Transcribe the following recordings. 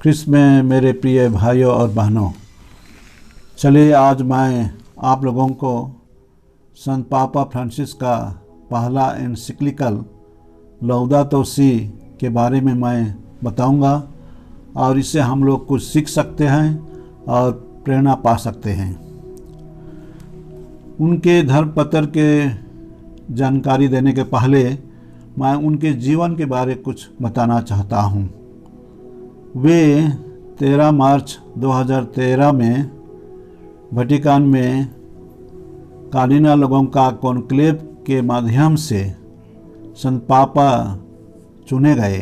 ख्रिस्त में मेरे प्रिय भाइयों और बहनों, चलिए आज मैं आप लोगों को संत पापा फ्रांसिस का पहला एनसिक्लिकल लौदातो si के बारे में मैं बताऊंगा और इससे हम लोग कुछ सीख सकते हैं और प्रेरणा पा सकते हैं। उनके धर्मपत्र के जानकारी देने के पहले मैं उनके जीवन के बारे कुछ बताना चाहता हूँ। वे 13 मार्च 2013 में वेटिकन में कार्डिनलों का कॉन्क्लेव के माध्यम से संत पापा चुने गए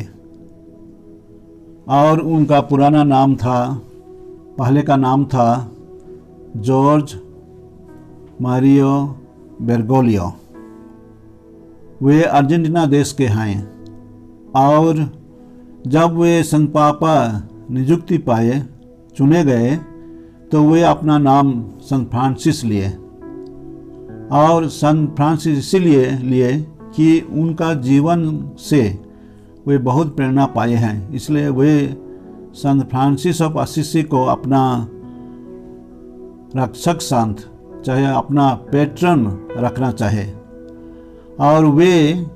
और उनका पुराना नाम था, पहले का नाम था जॉर्ज मारियो बेरगोलियो। वे अर्जेंटीना देश के हैं और जब वे संत पापा नियुक्ति पाए, चुने गए, तो वे अपना नाम संत फ्रांसिस लिए और संत फ्रांसिस इसीलिए लिए कि उनका जीवन से वे बहुत प्रेरणा पाए हैं। इसलिए वे संत फ्रांसिस ऑफ असिसी को अपना रक्षक संत, चाहे अपना पैट्रन रखना चाहे। और वे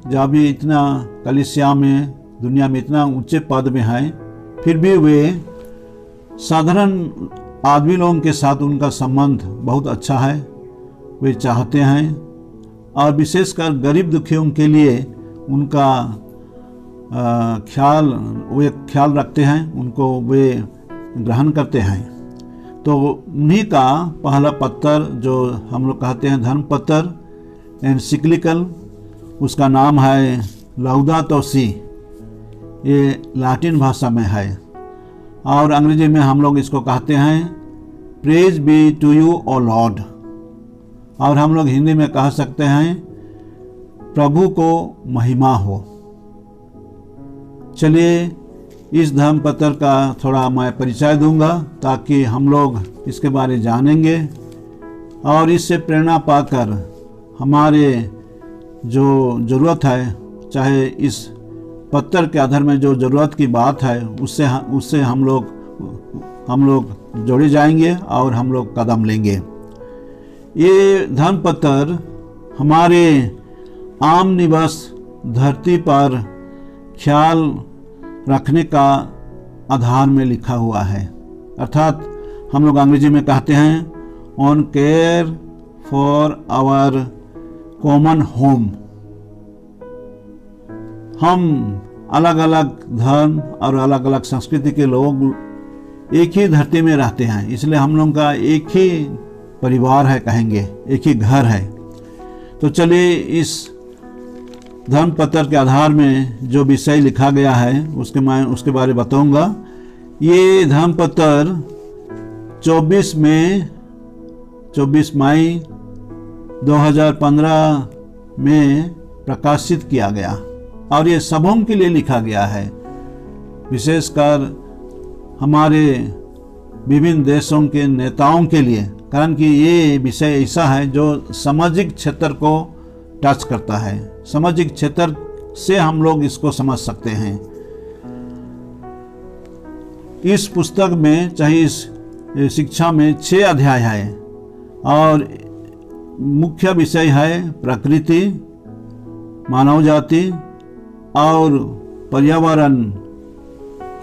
जब भी इतना कलीसिया में, दुनिया में इतना ऊंचे पद में हैं, फिर भी वे साधारण आदमी लोगों के साथ उनका संबंध बहुत अच्छा है। वे चाहते हैं और विशेषकर गरीब दुखियों के लिए उनका ख्याल रखते हैं, उनको वे ग्रहण करते हैं। तो उन्हीं का पहला पत्र जो हम लोग कहते हैं धर्म पत्र एनसिक्लिकल, उसका नाम है लौदातो si। ये लैटिन भाषा में है और अंग्रेजी में हम लोग इसको कहते हैं praise be to you O lord, और हम लोग हिंदी में कह सकते हैं प्रभु को महिमा हो। चलिए इस धर्म पत्र का थोड़ा मैं परिचय दूंगा ताकि हम लोग इसके बारे में जानेंगे और इससे प्रेरणा पाकर हमारे जो ज़रूरत है, चाहे इस पत्र के आधार में जो ज़रूरत की बात है उससे हम लोग जोड़े जाएंगे और हम लोग कदम लेंगे। ये धर्म पत्र हमारे आम निवास धरती पर ख्याल रखने का आधार में लिखा हुआ है, अर्थात हम लोग अंग्रेजी में कहते हैं on care for our common home. हम अलग अलग धर्म और अलग अलग संस्कृति के लोग एक ही धरती में रहते हैं, इसलिए हम लोगों का एक ही परिवार है, कहेंगे एक ही घर है। तो चलिए इस धर्म पत्र के आधार में जो विषय लिखा गया है उसके बारे में बताऊंगा। ये धर्म पत्र 24 मई 2015 में प्रकाशित किया गया और ये सबों के लिए लिखा गया है, विशेषकर हमारे विभिन्न देशों के नेताओं के लिए, कारण कि ये विषय ऐसा है जो सामाजिक क्षेत्र को टच करता है। सामाजिक क्षेत्र से हम लोग इसको समझ सकते हैं। इस पुस्तक में, चाहे इस शिक्षा में 6 अध्याय है और मुख्य विषय है प्रकृति, मानव जाति और पर्यावरण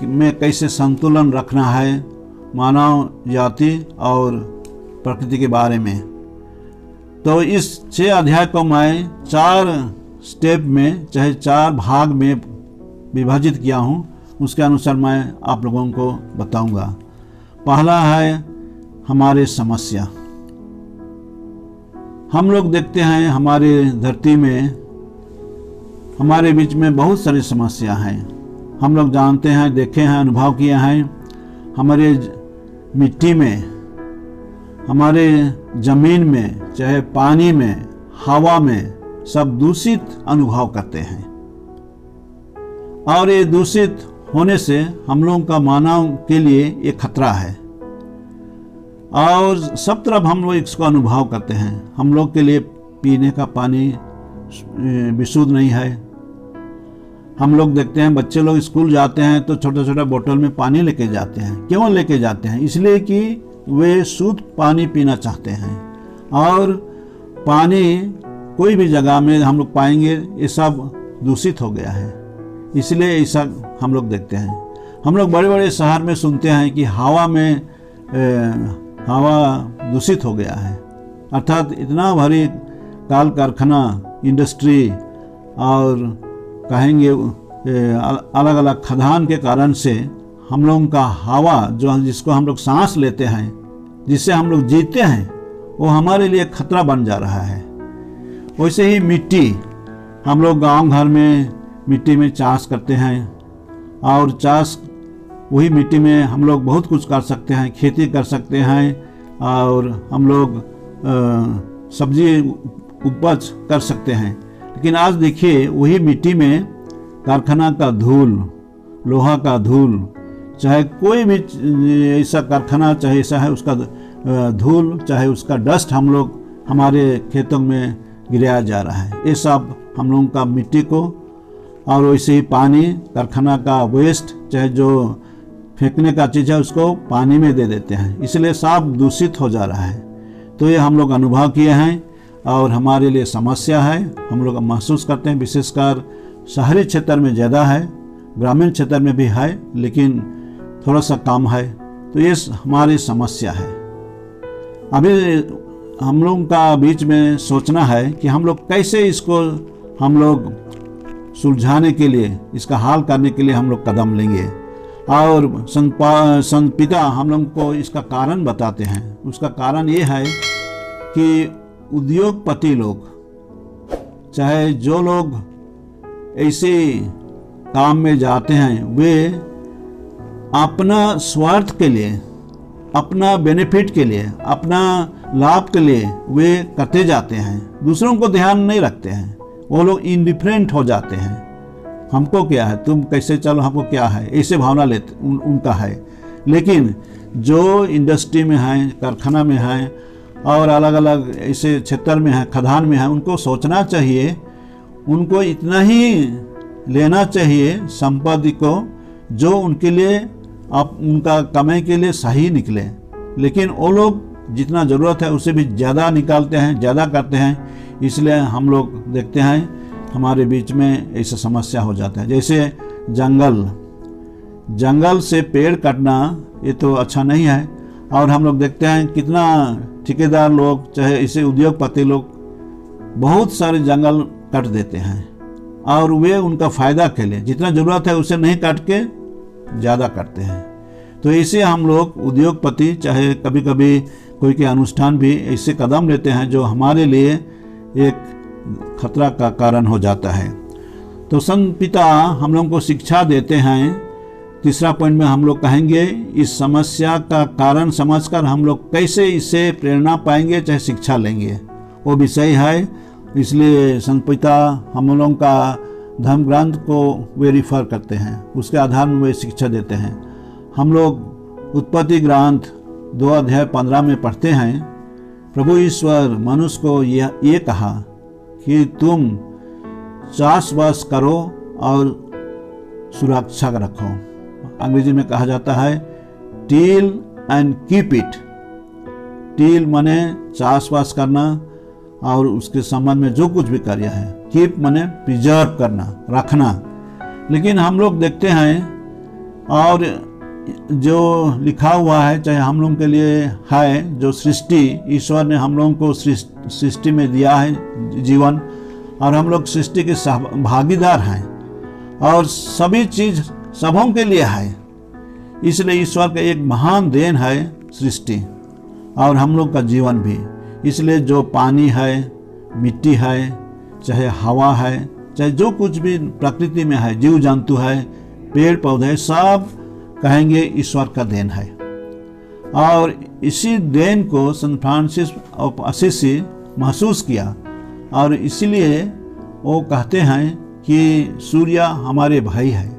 में कैसे संतुलन रखना है, मानव जाति और प्रकृति के बारे में। तो इस 6 अध्याय को मैं 4 स्टेप में, चाहे 4 भाग में विभाजित किया हूँ, उसके अनुसार मैं आप लोगों को बताऊंगा। पहला है हमारे समस्या। हम लोग देखते हैं हमारे धरती में, हमारे बीच में बहुत सारी समस्या हैं। हम लोग जानते हैं, देखे हैं, अनुभव किए हैं। हमारे मिट्टी में, हमारे ज़मीन में, चाहे पानी में, हवा में, सब दूषित अनुभव करते हैं और ये दूषित होने से हम लोगों का मानव के लिए ये खतरा है और सब तरफ हम लोग इसको अनुभव करते हैं। हम लोग के लिए पीने का पानी विशुद्ध नहीं है, हम लोग देखते हैं बच्चे लोग स्कूल जाते हैं तो छोटा छोटा बोतल में पानी लेके जाते हैं। क्यों लेके जाते हैं? इसलिए कि वे शुद्ध पानी पीना चाहते हैं। और पानी कोई भी जगह में हम लोग पाएंगे ये सब दूषित हो गया है, इसलिए ऐसा हम लोग देखते हैं। हम लोग बड़े बड़े शहर में सुनते हैं कि हवा दूषित हो गया है, अर्थात इतना भारी काल कारखाना, इंडस्ट्री और कहेंगे अलग अलग खदान के कारण से हम लोगों का हवा जो जिसको हम लोग सांस लेते हैं, जिससे हम लोग जीते हैं, वो हमारे लिए खतरा बन जा रहा है। वैसे ही मिट्टी, हम लोग गांव घर में मिट्टी में चाष करते हैं और चाष वही मिट्टी में हम लोग बहुत कुछ कर सकते हैं, खेती कर सकते हैं और हम लोग सब्जी उपज कर सकते हैं। लेकिन आज देखिए वही मिट्टी में कारखाना का धूल, लोहा का धूल, चाहे कोई भी ऐसा कारखाना चाहे ऐसा है उसका धूल, चाहे उसका डस्ट हम लोग हमारे खेतों में गिराया जा रहा है। ये सब हम लोगों का मिट्टी को, और वैसे ही पानी, कारखाना का वेस्ट चाहे जो फेंकने का चीज़ है उसको पानी में दे देते हैं, इसलिए सब दूषित हो जा रहा है। तो ये हम लोग अनुभव किए हैं और हमारे लिए समस्या है, हम लोग महसूस करते हैं। विशेषकर शहरी क्षेत्र में ज़्यादा है, ग्रामीण क्षेत्र में भी है लेकिन थोड़ा सा कम है। तो ये हमारी समस्या है। अभी हम लोग का बीच में सोचना है कि हम लोग कैसे इसको हम लोग सुलझाने के लिए, इसका हल करने के लिए हम लोग कदम लेंगे। और संत पिता हम लोग को इसका कारण बताते हैं। उसका कारण ये है कि उद्योगपति लोग, चाहे जो लोग ऐसे काम में जाते हैं, वे अपना स्वार्थ के लिए, अपना बेनिफिट के लिए, अपना लाभ के लिए वे करते जाते हैं, दूसरों को ध्यान नहीं रखते हैं। वो लोग इंडिफरेंट हो जाते हैं, हमको क्या है, तुम कैसे चलो, हमको क्या है, ऐसे भावना लेते उनका है। लेकिन जो इंडस्ट्री में है, कारखाना में है और अलग अलग ऐसे क्षेत्र में है, खदान में है, उनको सोचना चाहिए, उनको इतना ही लेना चाहिए संपत्ति को जो उनके लिए, आप उनका कमाई के लिए सही निकले। लेकिन वो लोग जितना ज़रूरत है उससे भी ज़्यादा निकालते हैं, ज़्यादा करते हैं। इसलिए हम लोग देखते हैं हमारे बीच में ऐसा समस्या हो जाता है। जैसे जंगल से पेड़ काटना, ये तो अच्छा नहीं है। और हम लोग देखते हैं कितना ठेकेदार लोग, चाहे ऐसे उद्योगपति लोग बहुत सारे जंगल काट देते हैं और वे उनका फ़ायदा के लिए, जितना ज़रूरत है उसे नहीं काट के ज़्यादा करते हैं। तो ऐसे हम लोग उद्योगपति, चाहे कभी कभी कोई के अनुष्ठान भी ऐसे कदम लेते हैं जो हमारे लिए एक खतरा का कारण हो जाता है। तो संत पिता हम लोगों को शिक्षा देते हैं। तीसरा पॉइंट में हम लोग कहेंगे इस समस्या का कारण समझकर हम लोग कैसे इससे प्रेरणा पाएंगे, चाहे शिक्षा लेंगे, वो विषय है। इसलिए संत पिता हम लोगों का धर्म ग्रंथ को वे रिफर करते हैं, उसके आधार में वे शिक्षा देते हैं। हम लोग उत्पत्ति ग्रंथ 2 अध्याय 15 में पढ़ते हैं, प्रभु ईश्वर मनुष्य को ये कहा कि तुम चाषबास करो और सुरक्षा रखो। अंग्रेजी में कहा जाता है till and keep it. Till माने चाषबास करना और उसके संबंध में जो कुछ भी कार्य है, कीप माने प्रिजर्व करना, रखना। लेकिन हम लोग देखते हैं और जो लिखा हुआ है, चाहे हम लोगों के लिए है, जो सृष्टि ईश्वर ने हम लोगों को सृष्टि में दिया है जीवन, और हम लोग सृष्टि के भागीदार हैं और सभी चीज़ सबों के लिए है। इसलिए ईश्वर का एक महान देन है सृष्टि और हम लोग का जीवन भी। इसलिए जो पानी है, मिट्टी है, चाहे हवा है, चाहे जो कुछ भी प्रकृति में है, जीव जंतु है, पेड़ पौधे, सब कहेंगे ईश्वर का देन है। और इसी देन को संत फ्रांसिस ऑफ असीसी महसूस किया और इसीलिए वो कहते हैं कि सूर्य हमारे भाई है,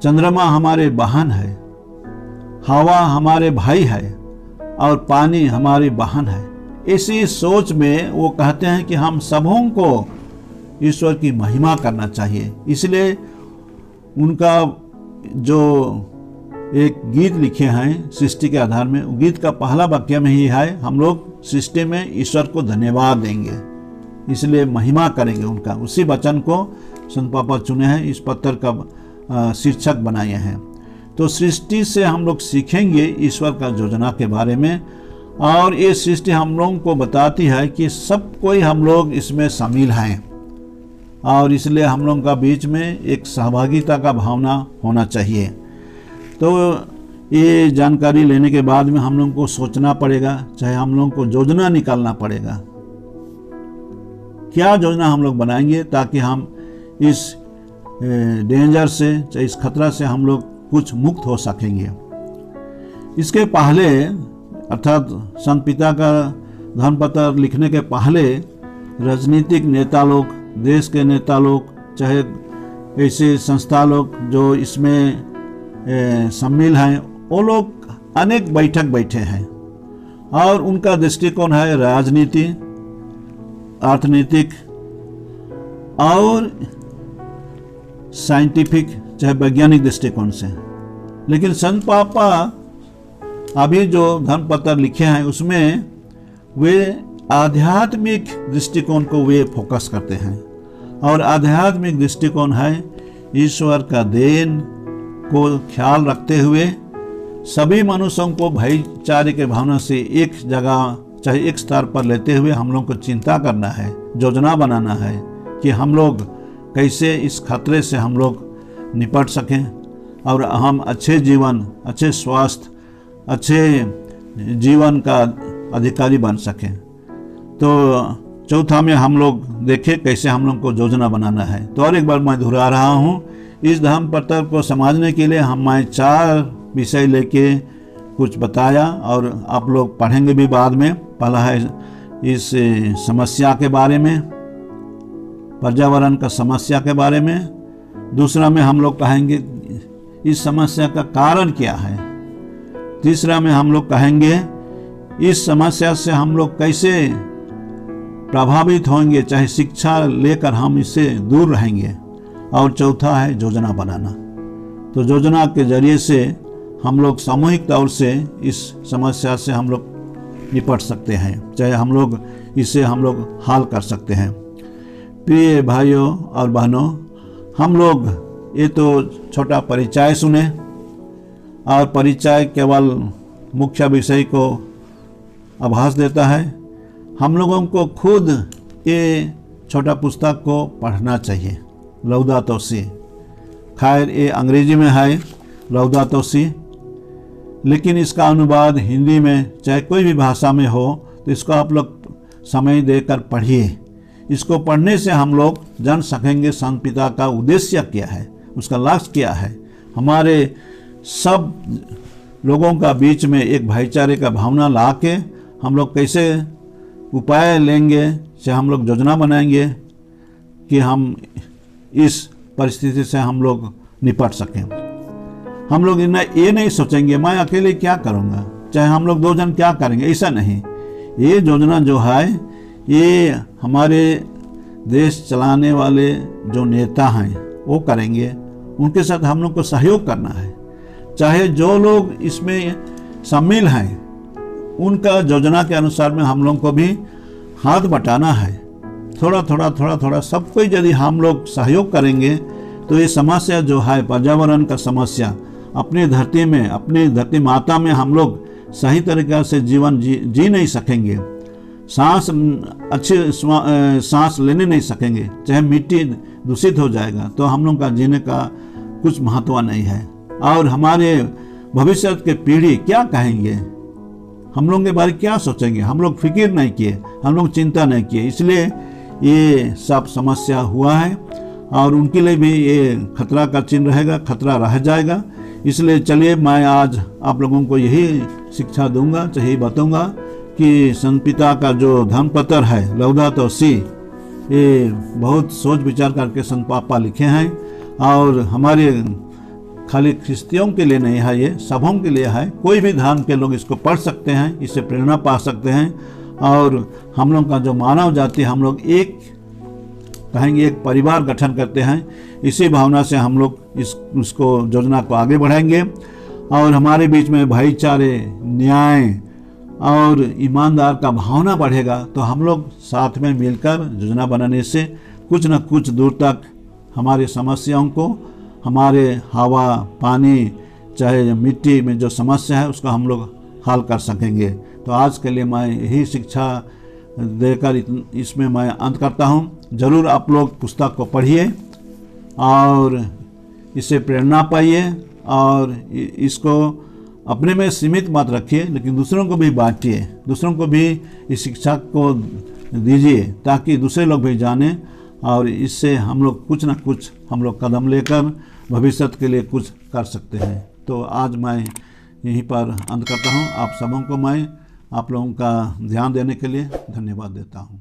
चंद्रमा हमारे बहन है, हवा हमारे भाई है और पानी हमारी बहन है। इसी सोच में वो कहते हैं कि हम सबों को ईश्वर की महिमा करना चाहिए। इसलिए उनका जो एक गीत लिखे हैं सृष्टि के आधार में, वो गीत का पहला वाक्य में ही है, हम लोग सृष्टि में ईश्वर को धन्यवाद देंगे, इसलिए महिमा करेंगे उनका। उसी वचन को संत पापा चुने हैं, इस पत्र का शीर्षक बनाए हैं। तो सृष्टि से हम लोग सीखेंगे ईश्वर का योजना के बारे में, और ये सृष्टि हम लोगों को बताती है कि सब कोई हम लोग इसमें शामिल हैं, और इसलिए हम लोगों का बीच में एक सहभागिता का भावना होना चाहिए। तो ये जानकारी लेने के बाद में हम लोगों को सोचना पड़ेगा, चाहे हम लोगों को योजना निकालना पड़ेगा, क्या योजना हम लोग बनाएंगे ताकि हम इस डेंजर से, चाहे इस खतरा से हम लोग कुछ मुक्त हो सकेंगे। इसके पहले अर्थात संत पिता का धर्मपत्र लिखने के पहले राजनीतिक नेता लोग, देश के नेता लोग, चाहे ऐसे संस्था लोग जो इसमें शामिल हैं, वो लोग अनेक बैठक बैठे हैं, और उनका दृष्टिकोण है राजनीति, अर्थनीतिक और साइंटिफिक, चाहे वैज्ञानिक दृष्टिकोण से। लेकिन संत पापा अभी जो धर्मपत्र लिखे हैं उसमें वे आध्यात्मिक दृष्टिकोण को वे फोकस करते हैं, और आध्यात्मिक दृष्टिकोण है ईश्वर का देन को ख्याल रखते हुए सभी मनुष्यों को भाईचारे के भावना से एक जगह, चाहे एक स्तर पर लेते हुए हम लोग को चिंता करना है, योजना बनाना है कि हम लोग कैसे इस खतरे से हम लोग निपट सकें और हम अच्छे जीवन, अच्छे स्वास्थ्य, अच्छे जीवन का अधिकारी बन सकें। तो चौथा में हम लोग देखें कैसे हम लोग को योजना बनाना है। तो और एक बार मैं दोहरा रहा हूँ, इस धर्मपत्र को समझने के लिए मैं 4 विषय लेके कुछ बताया, और आप लोग पढ़ेंगे भी बाद में। पहला है इस समस्या के बारे में, पर्यावरण का समस्या के बारे में। दूसरा में हम लोग कहेंगे इस समस्या का कारण क्या है। तीसरा में हम लोग कहेंगे इस समस्या से हम लोग कैसे प्रभावित होंगे, चाहे शिक्षा लेकर हम इससे दूर रहेंगे। और चौथा है योजना बनाना। तो योजना के जरिए से हम लोग सामूहिक तौर से इस समस्या से हम लोग निपट सकते हैं, चाहे हम लोग इसे हम लोग हल कर सकते हैं। प्रिय भाइयों और बहनों, हम लोग ये तो छोटा परिचय सुने, और परिचय केवल मुख्य विषय को आभास देता है। हम लोगों को खुद ये छोटा पुस्तक को पढ़ना चाहिए, लौदातो सी। खैर ये अंग्रेजी में है लौदातो सी, लेकिन इसका अनुवाद हिंदी में चाहे कोई भी भाषा में हो तो इसको आप लोग समय देकर पढ़िए। इसको पढ़ने से हम लोग जान सकेंगे संत पिता का उद्देश्य क्या है, उसका लक्ष्य क्या है। हमारे सब लोगों का बीच में एक भाईचारे का भावना ला के हम लोग कैसे उपाय लेंगे, चाहे हम लोग योजना बनाएंगे कि हम इस परिस्थिति से हम लोग निपट सकें। हम लोग ये नहीं सोचेंगे मैं अकेले क्या करूँगा, चाहे हम लोग 2 जन क्या करेंगे, ऐसा नहीं। ये योजना जो है ये हमारे देश चलाने वाले जो नेता हैं वो करेंगे, उनके साथ हम लोग को सहयोग करना है। चाहे जो लोग इसमें शामिल हैं उनका योजना के अनुसार में हम लोग को भी हाथ बटाना है। थोड़ा थोड़ा सबको यदि हम लोग सहयोग करेंगे तो ये समस्या जो है पर्यावरण का समस्या, अपनी धरती में, अपनी धरती माता में हम लोग सही तरीक़े से जीवन जी नहीं सकेंगे, सांस अच्छे सांस लेने नहीं सकेंगे, चाहे मिट्टी दूषित हो जाएगा तो हम लोग का जीने का कुछ महत्व नहीं है। और हमारे भविष्य के पीढ़ी क्या कहेंगे, हम लोग के बारे में क्या सोचेंगे, हम लोग फिक्र नहीं किए, हम लोग चिंता नहीं किए, इसलिए ये सब समस्या हुआ है और उनके लिए भी ये खतरा का चिन्ह रहेगा, खतरा रह जाएगा। इसलिए चलिए मैं आज आप लोगों को यही शिक्षा दूंगा, यही बताऊंगा कि संत पिता का जो धर्मपत्र है लौदातो सी, ये बहुत सोच विचार करके संत पापा लिखे हैं, और हमारे खाली ख्रिस्तियों के लिए नहीं है, ये सबों के लिए है। कोई भी धर्म के लोग इसको पढ़ सकते हैं, इससे प्रेरणा पा सकते हैं, और हम लोग का जो मानव जाति हम लोग एक कहेंगे एक परिवार गठन करते हैं। इसी भावना से हम लोग इसको योजना को आगे बढ़ाएंगे और हमारे बीच में भाईचारे, न्याय और ईमानदार का भावना बढ़ेगा तो हम लोग साथ में मिलकर योजना बनाने से कुछ न कुछ दूर तक हमारी समस्याओं को, हमारे हवा, पानी, चाहे मिट्टी में जो समस्या है उसका हम लोग हल कर सकेंगे। तो आज के लिए मैं यही शिक्षा देकर इसमें मैं अंत करता हूँ। ज़रूर आप लोग पुस्तक को पढ़िए और इससे प्रेरणा पाइए और इसको अपने में सीमित मत रखिए, लेकिन दूसरों को भी बांटिए, दूसरों को भी इस शिक्षा को दीजिए ताकि दूसरे लोग भी जानें और इससे हम लोग कुछ ना कुछ हम लोग कदम लेकर भविष्य के लिए कुछ कर सकते हैं। तो आज मैं यहीं पर अंत करता हूँ। आप सबों को मैं आप लोगों का ध्यान देने के लिए धन्यवाद देता हूँ।